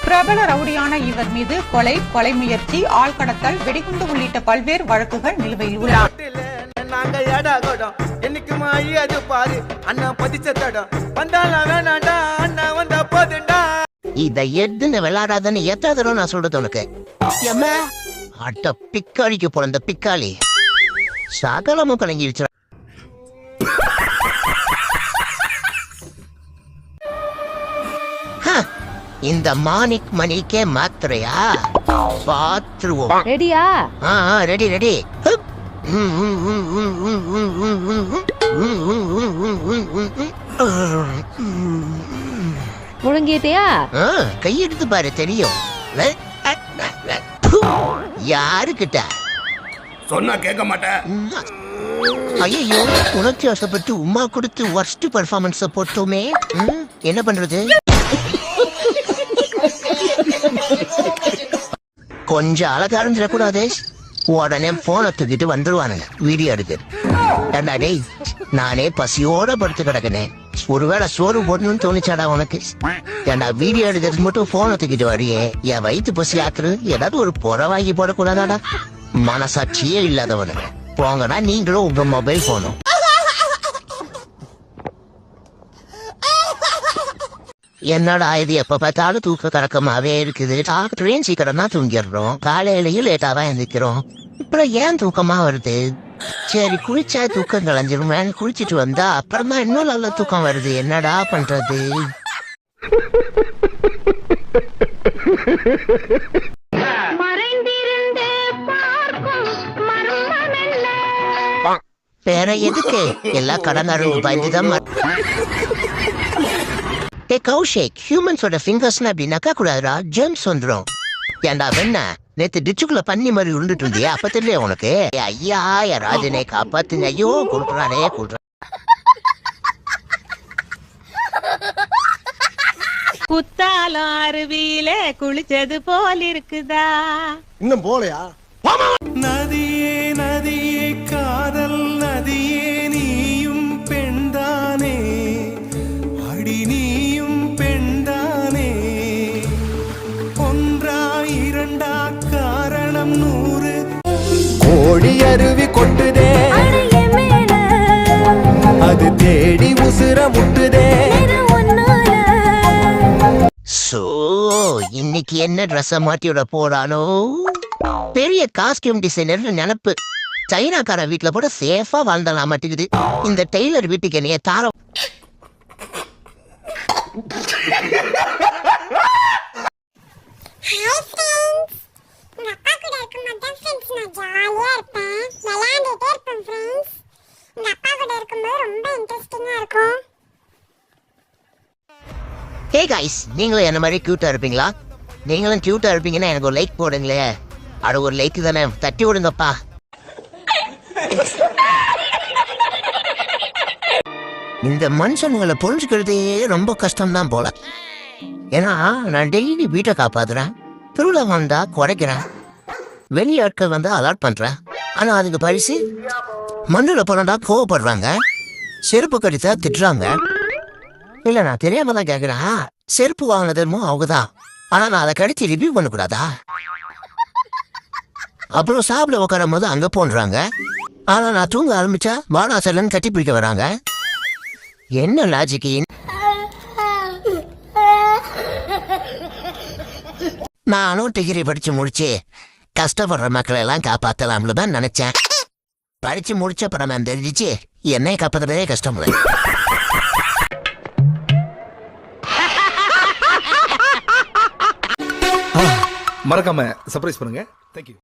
பிரபல ரவுடியான இவர் மீது கொலை முயற்சி, ஆள்கடத்தல், வெடிகுண்டு உள்ளிட்ட பல்வேறு வழக்குகள் நிலுவையில் உள்ளன. இதை எதுன்னு விளையாடாதன்னு எத்தாதரோ நான் சொல்றது உனக்கு. அட்ட பிக்காளிக்கு பிறந்த பிக்காளி சகலமும் கலங்கிடுச்சு. இந்த மாணிக் மணிக்கே மாத்திரையா? பாத்துருவோம். ரெடியா? Ready ready. முழுங்கிட்டியா? கையெடுத்து பாரு தெரியும். யாருக்கிட்ட சொன்னா கேட்க மாட்டேன். ஐயோ, உணர்ச்சி வசப்பட்டு உமா கொடுத்து வர்ஸ்ட் பெர்ஃபார்மன்ஸ் போட்டோமே. என்ன பண்றது? கொஞ்சம் அழகா இருந்துடக்கூடாது. உடனே போனை தூக்கிட்டு வந்துருவானுங்க வீடியோ எடுக்கு. டேய், நானே பசியோட படுத்து கிடக்குனேன். ஒருவேளை சோறு போடணும்னு தோணிச்சாடா உனக்கு? ஏண்டா வீடியோ எடுக்கிறதுக்கு மட்டும் போனை தூக்கிட்டு வரியே? என் வயிற்று பசி ஆக்குறது ஏதாவது ஒரு புற வாங்கி போடக்கூடாதாடா? மனசாட்சியே இல்லாதவனு போங்கடா நீங்களும் உங்க மொபைல் போனும். என்னடா இது எப்ப பார்த்தாலும் தூக்க கறக்கமாவே இருக்குது. ட்ரெயின் சீக்கிரம் தான் தூங்கிடுறோம், காலையிலயும் லேட்டா தான் எந்திக்கிறோம். இப்ப ஏன் தூக்கமா வருது? சரி, குளிச்சா தூக்கம் கலைஞ்சிரும். குளிச்சிட்டு வந்தா அப்புறமா இன்னும் நல்ல தூக்கம் வருது. என்னடா பண்றது? வேற எதுக்கு? எல்லா கடனாரும் பயந்துதான். கௌஷிக், ஹியூமன்ஸோட ஃபிங்கர்ஸ்னா அப்படி நக்க கூடாதுடா, ஜெர்ம்ஸ் வந்துடும். ஏண்டா வெண்ண நேத்து டிச்சுக்குள்ள பண்ணி மாதிரி உருண்டுட்டு இருந்தியா? அப்ப தெரியல உனக்கு? ஐயா, ராஜனை காப்பாத்துங்க. ஐயோ, கொடுக்குறானே கொடுக்குறான். குத்தாலம் அருவியில குளிச்சது போல் இருக்குதா? இன்னும் போலையா? நதியே நதியே காதல் நதியே, நீயும் பெண்தானே, அடி நீயும் பெண்தானே. ஒன்றா இரண்டா காரணம் 100. கோடி அருவி கொட்டுதே, அது தேடி உசுர முட்டுதே. இன்னைக்கு என்ன ட்ரெஸ் மாட்டியோட போறானோ? பெரிய காஸ்டியூம் டிசைனர் நினப்பு. சைனாக்கார வீட்டுல போட சேஃபா வாழ்ந்தலாம் மாட்டேங்குது. இந்த டெய்லர் வீட்டுக்கு என்னைய தாரம். ஹே கைஸ், நீங்களும் என்ன மாதிரி கியூட்டா இருப்பீங்களா? நீங்களும் கியூட்டா இருப்பீங்கன்னா எனக்கு ஒரு லைக் போடுங்களே. அட ஒரு லைக் தானே, தட்டி விடுங்கப்பா. இந்த மனுஷனுங்களை புரிஞ்சுக்கிறதே ரொம்ப கஷ்டம்தான் போல. ஏன்னா நான் டெய்லி வீட்டை காப்பாத்துறேன், திருவிழா வந்தா குறைக்கிறேன், வெளியாட்கள் வந்தா அலாட் பண்றேன். ஆனா அதுக்கு பரிசு மண்ணுல போனடா கோவப்படுறாங்க, செருப்பு கடித்தா திட்டுறாங்க. இல்ல, நான் தெரியாம தான் கேக்குறேன். செருப்பு வாங்கினதுமோ அவங்கதான், ஆனா நான் அதை கடிச்சு ரிவ்யூ பண்ணக்கூடாதா? அப்புறம் சாப்பிட உட்காரும் போது அங்க போன்றாங்க, ஆனா நான் தூங்க ஆரம்பிச்சா வாடாசலன்னு கட்டி பிடிக்க வராங்க. என்ன லாஜிக்கு? நானும் டிகிரி படிச்சு முடிச்சு கஷ்டப்படுற மக்களை எல்லாம் காப்பாத்தலாம்னு தான் நினைச்சேன். படிச்சு முடிச்ச படம் தெரிஞ்சிச்சு என்னைய காப்பாத்துறதே கஷ்டம். மறக்காம சர்ப்ரைஸ் பண்ணுங்க. தேங்க்யூ.